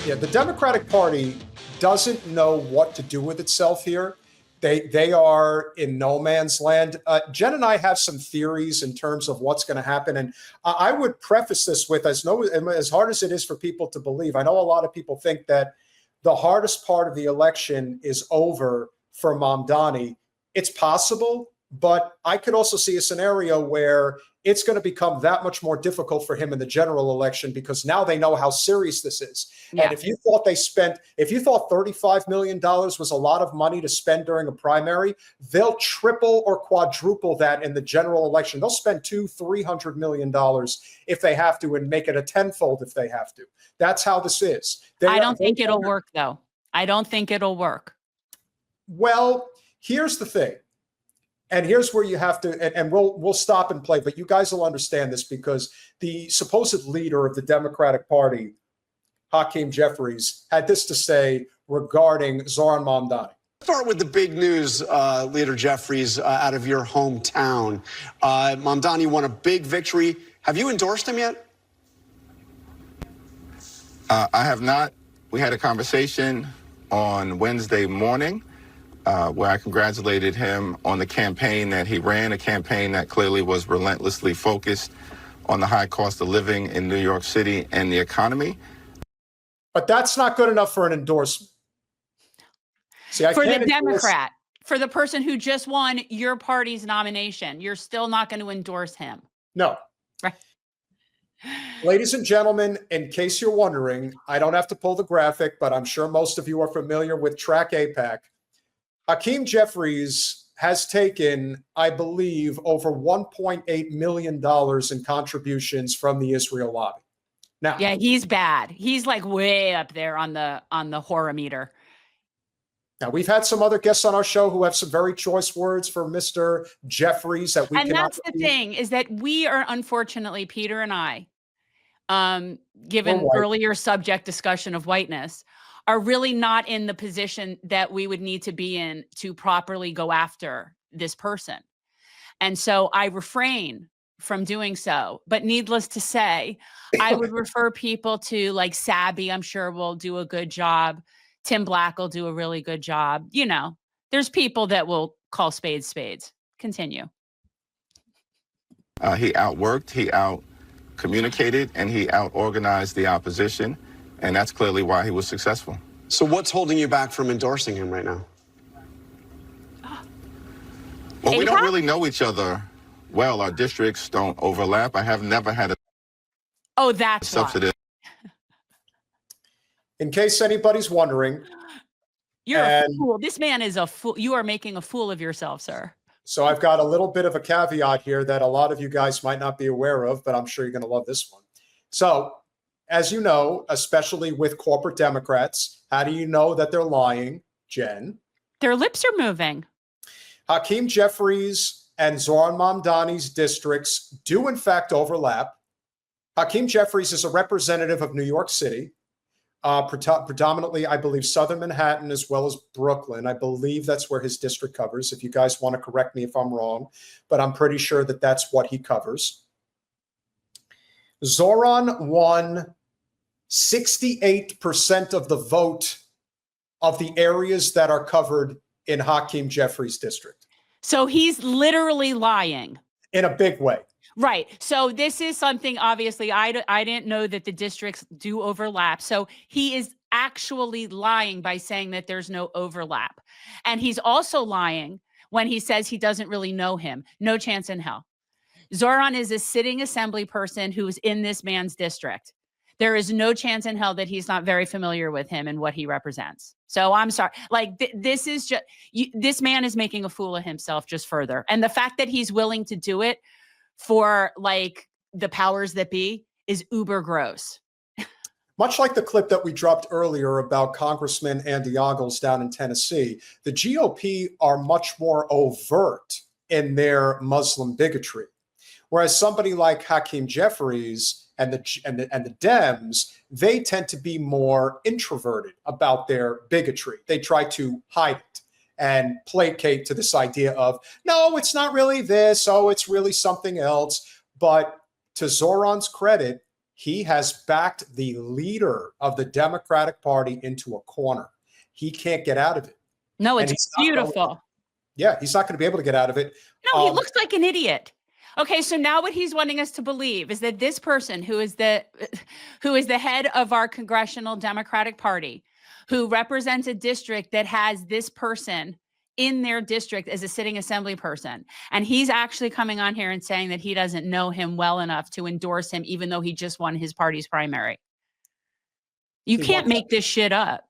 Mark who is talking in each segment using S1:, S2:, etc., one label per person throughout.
S1: Yeah, the Democratic Party doesn't know what to do with itself here. They are in no man's land. Jen and I have some theories in terms of what's going to happen, and I would preface this with as hard as it is for people to believe. I know a lot of people think that the hardest part of the election is over for Mamdani. It's possible, but I could also see a scenario where it's going to become that much more difficult for him in the general election because now they know how serious this is. Yeah. And if you thought $35 million was a lot of money to spend during a primary, they'll triple or quadruple that in the general election. They'll spend $200-300 million if they have to, and make it a tenfold if they have to. That's how this is.
S2: I don't think it'll work, though. I don't think it'll work.
S1: Well, here's the thing. And here's where you have to, and we'll stop and play, but you guys will understand this because the supposed leader of the Democratic Party, Hakeem Jeffries, had this to say regarding Zohran Mamdani.
S3: Start with the big news, Leader Jeffries, out of your hometown. Mamdani won a big victory. Have you endorsed him yet?
S4: I have not. We had a conversation on Wednesday morning. Where I congratulated him on the campaign that he ran, a campaign that clearly was relentlessly focused on the high cost of living in New York City and the economy.
S1: But that's not good enough for an endorsement. See,
S2: for the Democrat, for the person who just won your party's nomination, you're still not going to endorse him.
S1: No.
S2: Right.
S1: Ladies and gentlemen, in case you're wondering, I don't have to pull the graphic, but I'm sure most of you are familiar with Track AIPAC. Hakeem Jeffries has taken, I believe, over $1.8 million in contributions from the Israel lobby. Now,
S2: yeah, he's bad. He's like way up there on the horror meter.
S1: Now, we've had some other guests on our show who have some very choice words for Mr. Jeffries that we
S2: and that's the thing, is that we are, unfortunately, Peter and I, given earlier subject discussion of whiteness, are really not in the position that we would need to be in to properly go after this person. And so I refrain from doing so. But needless to say, I would refer people to like Sabby, I'm sure will do a good job. Tim Black will do a really good job. You know, there's people that will call spades spades. Continue.
S4: He outworked, he out-communicated, and he out-organized the opposition. And that's clearly why he was successful.
S3: So what's holding you back from endorsing him right now?
S4: Well, we don't really know each other well. Our districts don't overlap. I have never had a subsidy.
S1: In case anybody's wondering.
S2: You're a fool. This man is a fool. You are making a fool of yourself, sir.
S1: So I've got a little bit of a caveat here that a lot of you guys might not be aware of, but I'm sure you're going to love this one. So, as you know, especially with corporate Democrats, how do you know that they're lying, Jen?
S2: Their lips are moving.
S1: Hakeem Jeffries and Zohran Mamdani's districts do, in fact, overlap. Hakeem Jeffries is a representative of New York City, predominantly, I believe, Southern Manhattan as well as Brooklyn. I believe that's where his district covers. If you guys want to correct me if I'm wrong, but I'm pretty sure that that's what he covers. Zohran won 68% of the vote of the areas that are covered in Hakeem Jeffries' district.
S2: So he's literally lying.
S1: In a big way.
S2: Right. So this is something, obviously, I didn't know that the districts do overlap. So he is actually lying by saying that there's no overlap. And he's also lying when he says he doesn't really know him. No chance in hell. Zohran is a sitting assembly person who is in this man's district. There is no chance in hell that he's not very familiar with him and what he represents. So I'm sorry. Like this is just, this man is making a fool of himself just further. And the fact that he's willing to do it for like the powers that be is uber gross.
S1: Much like the clip that we dropped earlier about Congressman Andy Ogles down in Tennessee, the GOP are much more overt in their Muslim bigotry. Whereas somebody like Hakeem Jeffries and the Dems, they tend to be more introverted about their bigotry. They try to hide it and placate to this idea of, no, it's not really this. Oh, it's really something else. But to Zohran's credit, he has backed the leader of the Democratic Party into a corner. He can't get out of it.
S2: No,
S1: And
S2: it's beautiful.
S1: He's not going to be able to get out of it.
S2: No, he looks like an idiot. Okay, so now what he's wanting us to believe is that this person who is the head of our congressional Democratic Party, who represents a district that has this person in their district as a sitting assembly person, and he's actually coming on here and saying that he doesn't know him well enough to endorse him, even though he just won his party's primary. You can't make this shit up.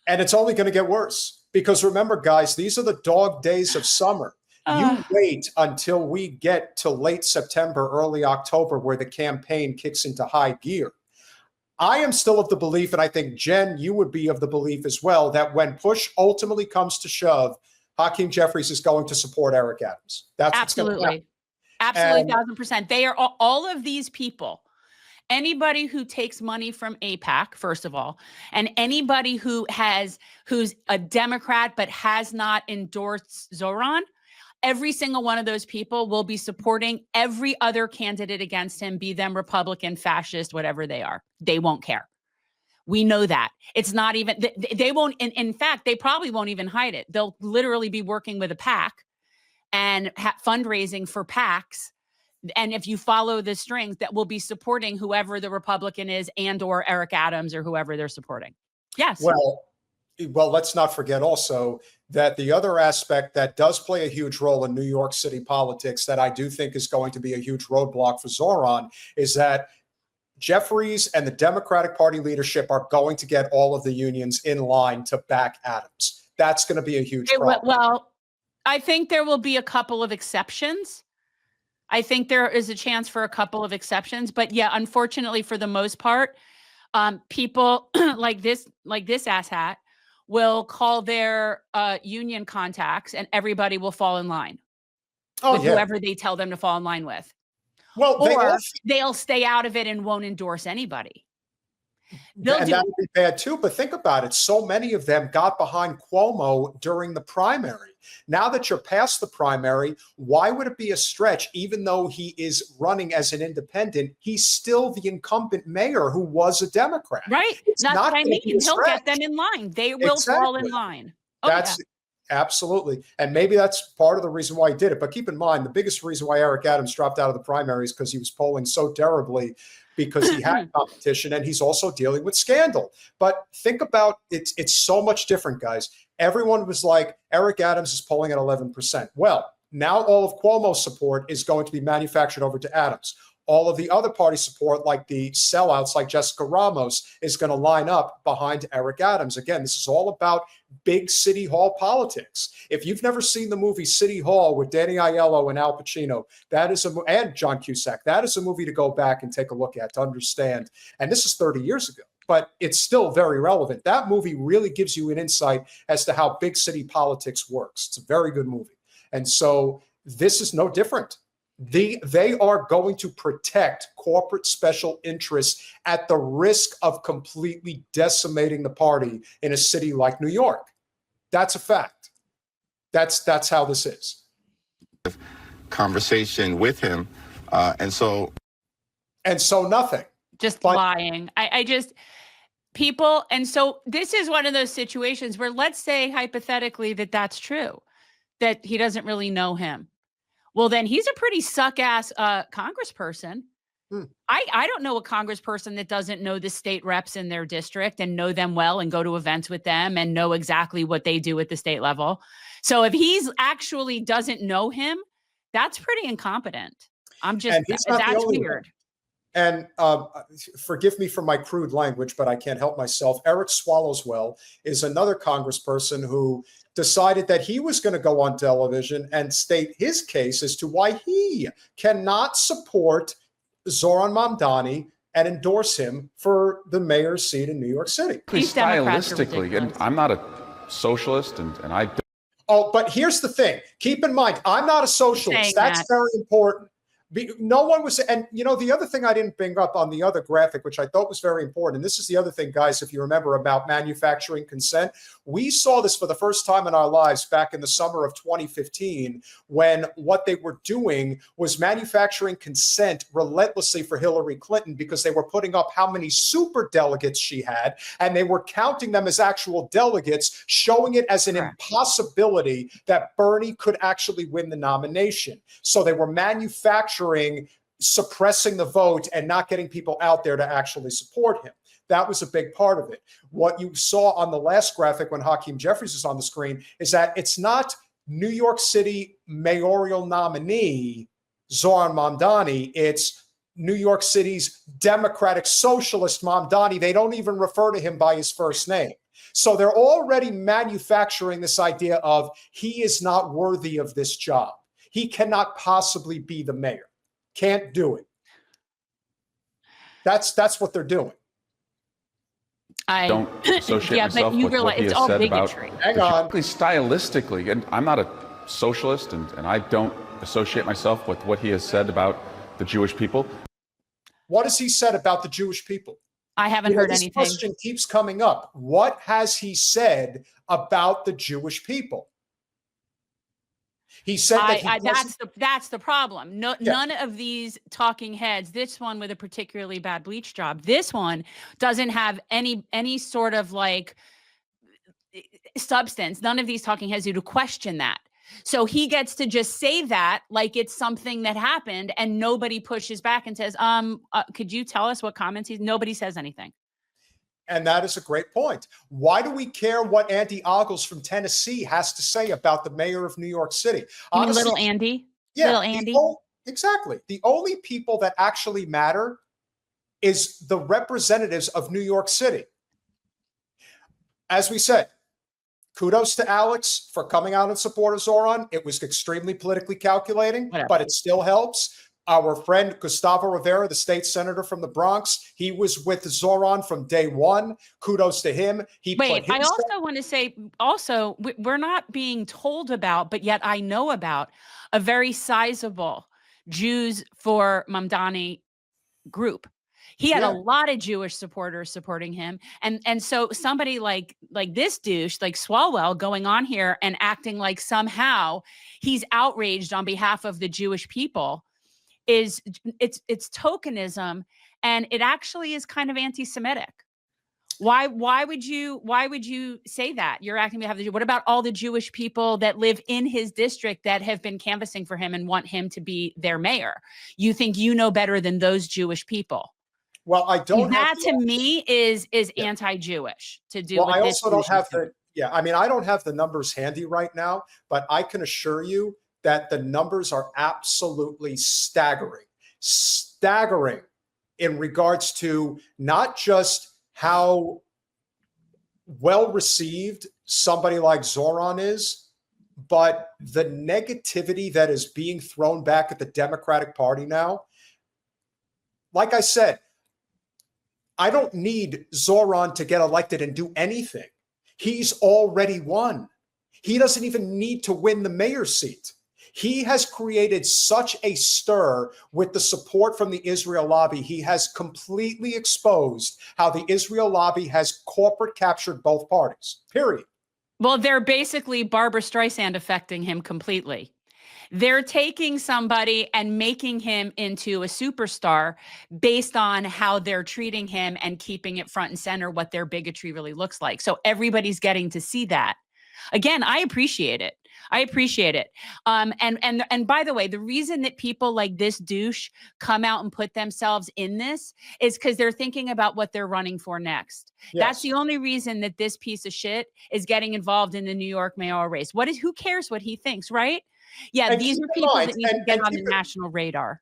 S1: And it's only going to get worse, because remember, guys, these are the dog days of summer. You wait until we get to late September, early October, where the campaign kicks into high gear. I am still of the belief, and I think, Jen, you would be of the belief as well, that when push ultimately comes to shove, Hakeem Jeffries is going to support Eric Adams. That's
S2: absolutely. Absolutely, 1,000%. They are all of these people. Anybody who takes money from AIPAC, first of all, and anybody who's a Democrat but has not endorsed Zohran, every single one of those people will be supporting every other candidate against him, be them Republican, fascist, whatever they are. They won't care. We know that. It's not even, they won't, in fact, they probably won't even hide it. They'll literally be working with a PAC and fundraising for PACs. And if you follow the strings, that will be supporting whoever the Republican is and or Eric Adams or whoever they're supporting. Yes.
S1: Well, let's not forget also that the other aspect that does play a huge role in New York City politics that I do think is going to be a huge roadblock for Zohran is that Jeffries and the Democratic Party leadership are going to get all of the unions in line to back Adams. That's going to be a huge problem.
S2: Well, I think there will be a couple of exceptions. I think there is a chance for a couple of exceptions, but yeah, unfortunately, for the most part, people like this asshat will call their union contacts, and everybody will fall in line with whoever they tell them to fall in line with.
S1: Well,
S2: they'll stay out of it and won't endorse anybody.
S1: And that would be bad too. But think about it. So many of them got behind Cuomo during the primary. Now that you're past the primary, why would it be a stretch? Even though he is running as an independent, he's still the incumbent mayor who was a Democrat.
S2: Right. That's what I mean. He'll get them in line. They will fall in line.
S1: Absolutely. And maybe that's part of the reason why he did it. But keep in mind, the biggest reason why Eric Adams dropped out of the primary is because he was polling so terribly, because he had competition, and he's also dealing with scandal. But think about it. It's so much different, guys. Everyone was like, Eric Adams is polling at 11%. Well, now all of Cuomo's support is going to be manufactured over to Adams. All of the other party support, like the sellouts like Jessica Ramos, is going to line up behind Eric Adams. Again, this is all about big city hall politics. If you've never seen the movie City Hall with Danny Aiello and Al Pacino, and John Cusack, that is a movie to go back and take a look at to understand. And this is 30 years ago, but it's still very relevant. That movie really gives you an insight as to how big city politics works. It's a very good movie. And so this is no different. They are going to protect corporate special interests at the risk of completely decimating the party in a city like New York. That's a fact. That's how this is.
S4: Conversation with him, and so
S1: nothing.
S2: Just lying. People, and so this is one of those situations where, let's say hypothetically that's true, that he doesn't really know him. Well, then he's a pretty suck-ass congressperson. I don't know a congressperson that doesn't know the state reps in their district and know them well and go to events with them and know exactly what they do at the state level. So if he's actually doesn't know him, that's pretty incompetent. That's weird.
S1: And forgive me for my crude language, but I can't help myself. Eric Swallowswell is another congressperson who decided that he was going to go on television and state his case as to why he cannot support Zohran Mamdani and endorse him for the mayor's seat in New York City.
S5: Stylistically, and I'm not a socialist, and I.
S1: Oh, but here's the thing. Keep in mind, I'm not a socialist. That's very important. No one was, and the other thing I didn't bring up on the other graphic, which I thought was very important, and this is the other thing, guys, if you remember about manufacturing consent, we saw this for the first time in our lives back in the summer of 2015, when what they were doing was manufacturing consent relentlessly for Hillary Clinton, because they were putting up how many super delegates she had, and they were counting them as actual delegates, showing it as an impossibility that Bernie could actually win the nomination. So they were manufacturing suppressing the vote and not getting people out there to actually support him. That was a big part of it. What you saw on the last graphic when Hakeem Jeffries is on the screen is that it's not New York City mayoral nominee Zohran Mamdani, it's New York City's Democratic Socialist Mamdani. They don't even refer to him by his first name. So they're already manufacturing this idea of he is not worthy of this job. He cannot possibly be the mayor. Can't do it. That's what they're doing.
S5: I don't associate myself with what he has said
S2: bigotry.
S5: about.
S1: Hang on.
S5: Stylistically, and I'm not a socialist, and I don't associate myself with what he has said about the Jewish people.
S1: What has he said about the Jewish people?
S2: I haven't heard anything.
S1: This question keeps coming up. What has he said about the Jewish people? He said that
S2: that's the problem. None of these talking heads, this one with a particularly bad bleach job, this one doesn't have any sort of like substance. None of these talking heads do to question that. So he gets to just say that like it's something that happened, and nobody pushes back and says, could you tell us what comments nobody says anything.
S1: And that is a great point. Why do we care what Andy Ogles from Tennessee has to say about the mayor of New York City?
S2: Honestly, little Andy?
S1: Yeah,
S2: little Andy?
S1: Exactly. The only people that actually matter is the representatives of New York City. As we said, kudos to Alex for coming out in support of Zohran. It was extremely politically calculating, but it still helps. Our friend Gustavo Rivera, the state senator from the Bronx, he was with Zohran from day one. Kudos to him.
S2: I also want to say, we're not being told about, but yet I know about a very sizable Jews for Mamdani group. He had a lot of Jewish supporters supporting him. And so somebody like this douche, like Swalwell, going on here and acting like somehow he's outraged on behalf of the Jewish people, it's tokenism, and it actually is kind of anti-Semitic. Why would you say that? You're acting to have what about all the Jewish people that live in his district that have been canvassing for him and want him to be their mayor? You think you know better than those Jewish people?
S1: Well, I don't.
S2: That to me is anti-Jewish to do.
S1: Well, I also don't have the. Yeah, I mean, I don't have the numbers handy right now, but I can assure you that the numbers are absolutely staggering in regards to not just how well received somebody like Zohran is, but the negativity that is being thrown back at the Democratic Party now. Like I said, I don't need Zohran to get elected and do anything. He's already won. He doesn't even need to win the mayor's seat. He has created such a stir with the support from the Israel lobby. He has completely exposed how the Israel lobby has corporate captured both parties, period.
S2: Well, they're basically Barbara Streisand affecting him completely. They're taking somebody and making him into a superstar based on how they're treating him and keeping it front and center what their bigotry really looks like. So everybody's getting to see that. Again, I appreciate it. And by the way, the reason that people like this douche come out and put themselves in this is because they're thinking about what they're running for next. Yes. That's the only reason that this piece of shit is getting involved in the New York mayoral race. Who cares what he thinks, right? Yeah, and these are people that need to get on the national radar.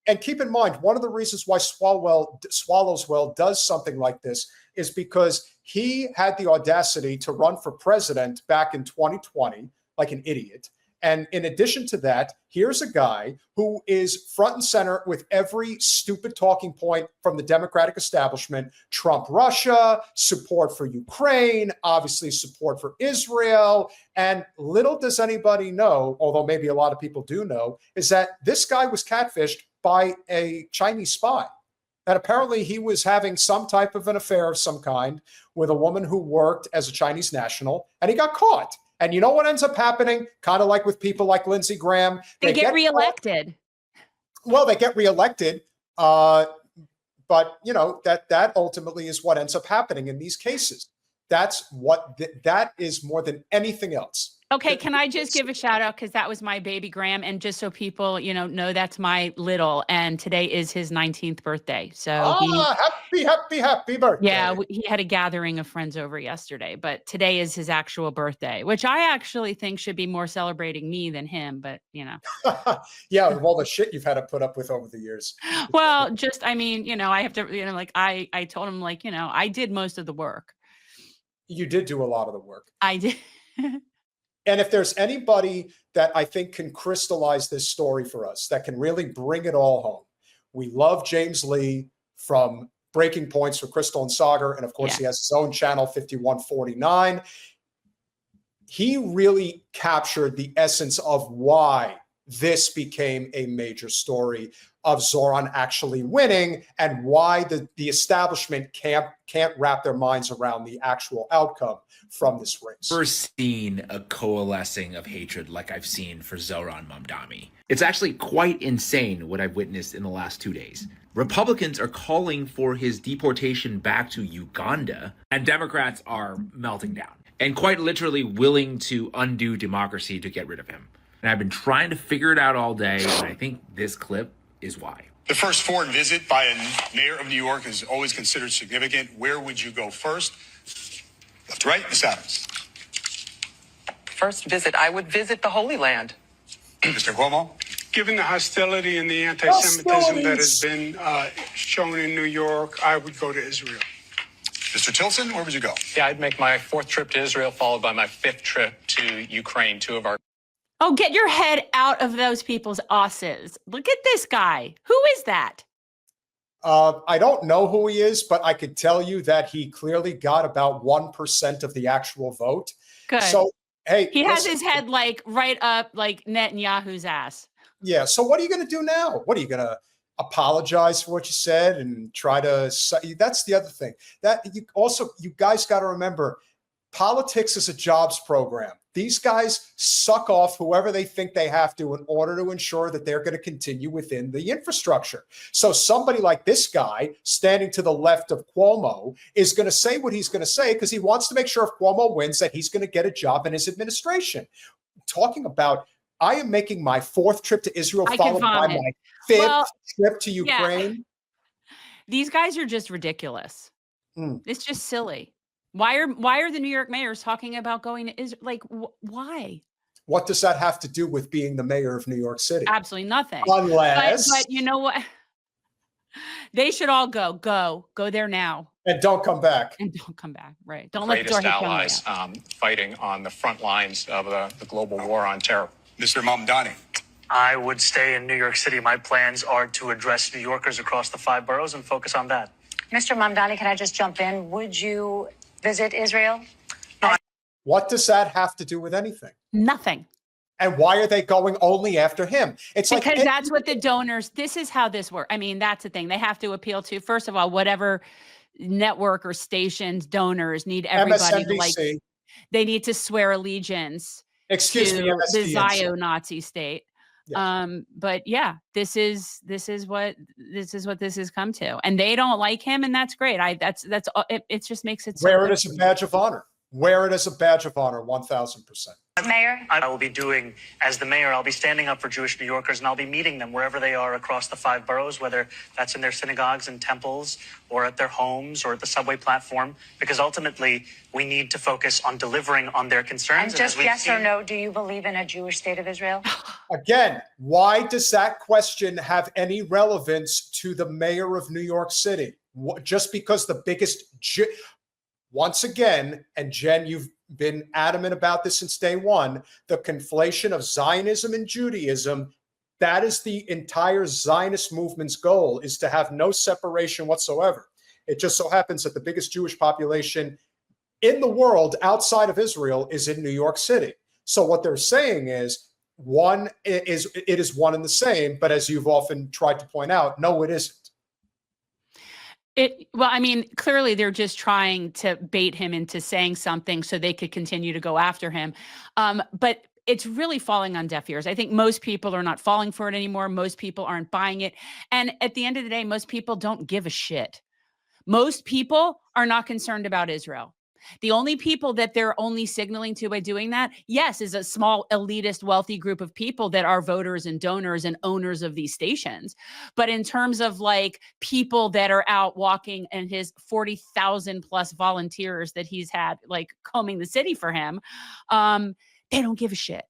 S1: And keep in mind, one of the reasons why Swallowswell does something like this is because he had the audacity to run for president back in 2020 like an idiot. And in addition to that, here's a guy who is front and center with every stupid talking point from the Democratic establishment: Trump, Russia, support for Ukraine, obviously support for Israel. And little does anybody know, although maybe a lot of people do know, is that this guy was catfished by a Chinese spy. And apparently he was having some type of an affair of some kind with a woman who worked as a Chinese national, and he got caught. And you know what ends up happening? Kind of like with people like Lindsey Graham.
S2: They get reelected.
S1: Well, they get reelected. But you know, that ultimately is what ends up happening in these cases. That's what that is more than anything else.
S2: Okay, can I just give a shout out, because that was my baby Graham, and just so people know that's my little, and today is his 19th birthday. So happy birthday! Yeah, he had a gathering of friends over yesterday, but today is his actual birthday, which I actually think should be more celebrating me than him. But
S1: yeah, with all the shit you've had to put up with over the years.
S2: Well, just I have to like I told him I did most of the work.
S1: You did do a lot of the work.
S2: I did.
S1: And if there's anybody that I think can crystallize this story for us, that can really bring it all home, we love James Lee from Breaking Points for Crystal and Sagar. And of course, he has his own channel, 5149. He really captured the essence of why this became a major story of Zohran actually winning, and why the establishment can't wrap their minds around the actual outcome from this race.
S6: First seen a coalescing of hatred like I've seen for Zohran Mamdani. It's actually quite insane what I've witnessed in the last 2 days. Republicans are calling for his deportation back to Uganda, and Democrats are melting down and quite literally willing to undo democracy to get rid of him. And I've been trying to figure it out all day, and I think this clip is why.
S7: The first foreign visit by a mayor of New York is always considered significant. Where would you go first? Left to right, Ms. Adams.
S8: First visit, I would visit the Holy Land.
S7: Mr. Cuomo.
S9: Given the hostility and the anti-Semitism that has been shown in New York, I would go to Israel.
S7: Mr. Tilson, where would you go?
S10: Yeah, I'd make my 4th trip to Israel, followed by my 5th trip to Ukraine, 2 of our...
S2: Oh, get your head out of those people's asses. Look at this guy. Who is that?
S1: I don't know who he is, but I could tell you that he clearly got about 1% of the actual vote.
S2: Good.
S1: So, hey.
S2: He has his head like right up like Netanyahu's ass.
S1: Yeah. So what are you going to do now? What are you going to apologize for what you said and try to say? That's the other thing. That you guys got to remember, politics is a jobs program. These guys suck off whoever they think they have to in order to ensure that they're going to continue within the infrastructure. So somebody like this guy standing to the left of Cuomo is going to say what he's going to say because he wants to make sure if Cuomo wins that he's going to get a job in his administration. Talking about, I am making my 4th trip to Israel followed by my 5th trip to Ukraine.
S2: Yeah. These guys are just ridiculous. It's just silly. Why are the New York mayors talking about going to Israel? Like, why?
S1: What does that have to do with being the mayor of New York City?
S2: Absolutely nothing.
S1: Unless,
S2: but you know what? They should all go there now,
S1: and don't come back.
S2: Right? Don't let the door hit
S10: allies fighting on the front lines of the global war on terror.
S7: Mr. Mamdani.
S11: I would stay in New York City. My plans are to address New Yorkers across the 5 boroughs and focus on that.
S12: Mr. Mamdani, can I just jump in? Would you visit Israel?
S1: What does that have to do with anything?
S2: Nothing.
S1: And why are they going only after him? It's
S2: because that's what the donors, this is how this works. I mean, that's the thing. They have to appeal to, first of all, whatever network or stations donors need everybody to like, they need to swear allegiance to the Zio-Nazi state. Yes. But yeah, this is what this has come to, and they don't like him, and that's great. It just makes it so
S1: wear it as a badge of honor. Wear it as a badge of honor, 1,000%.
S12: Mayor,
S11: I will be doing, as the mayor, I'll be standing up for Jewish New Yorkers, and I'll be meeting them wherever they are across the 5 boroughs, whether that's in their synagogues and temples or at their homes or at the subway platform, because ultimately we need to focus on delivering on their concerns.
S12: And just yes or no, do you believe in a Jewish state of Israel?
S1: Again, why does that question have any relevance to the mayor of New York City? Just because the biggest... Once again, and Jen, you've been adamant about this since day one, the conflation of Zionism and Judaism, that is the entire Zionist movement's goal, is to have no separation whatsoever. It just so happens that the biggest Jewish population in the world outside of Israel is in New York City. So what they're saying is, one is one and the same, but as you've often tried to point out, no, it isn't.
S2: Well, I mean, clearly they're just trying to bait him into saying something so they could continue to go after him. But it's really falling on deaf ears. I think most people are not falling for it anymore. Most people aren't buying it. And at the end of the day, most people don't give a shit. Most people are not concerned about Israel. The only people that they're only signaling to by doing that, yes, is a small elitist wealthy group of people that are voters and donors and owners of these stations. But in terms of like people that are out walking and his 40,000 plus volunteers that he's had like combing the city for him, they don't give a shit.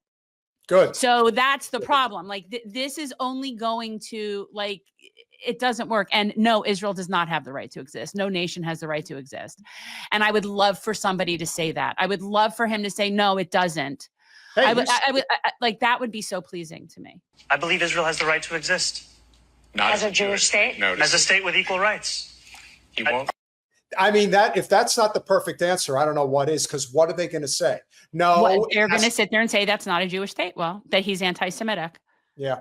S1: Good.
S2: So that's the problem. Like this is only going to like, it doesn't work. And no, Israel does not have the right to exist. No nation has the right to exist. And I would love for somebody to say that. I would love for him to say, no, it doesn't.
S1: Hey,
S2: I would like, that would be so pleasing to me.
S11: I believe Israel has the right to exist.
S10: Not
S12: As a Jewish state?
S10: No,
S11: As a state with equal rights.
S10: he won't.
S1: I mean, that if that's not the perfect answer, I don't know what is, because what are they going to say? No,
S2: Well, they're going to sit there and say that's not a Jewish state. Well, that he's anti-Semitic.
S1: yeah.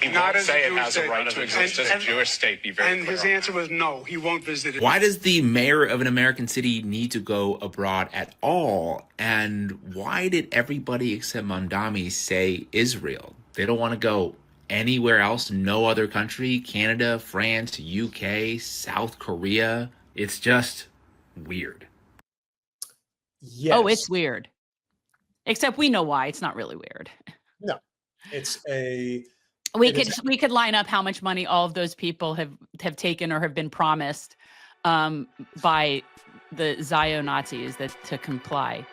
S10: He
S9: Not
S10: won't
S9: as a
S10: say it
S9: Jewish
S10: has a
S9: state.
S10: right to exist as a Jewish state. Be very
S9: And
S10: clear
S9: his
S10: on that.
S9: answer was no, he won't visit it.
S6: Why does the mayor of an American city need to go abroad at all? And why did everybody except Mamdani say Israel? They don't want to go anywhere else, no other country, Canada, France, UK, South Korea. It's just weird.
S1: Yes.
S2: Oh, it's weird. Except we know why. It's not really weird.
S1: No, it's a.
S2: We
S1: It
S2: could
S1: is-
S2: we could line up how much money all of those people have taken or have been promised by the Zio Nazis that to comply.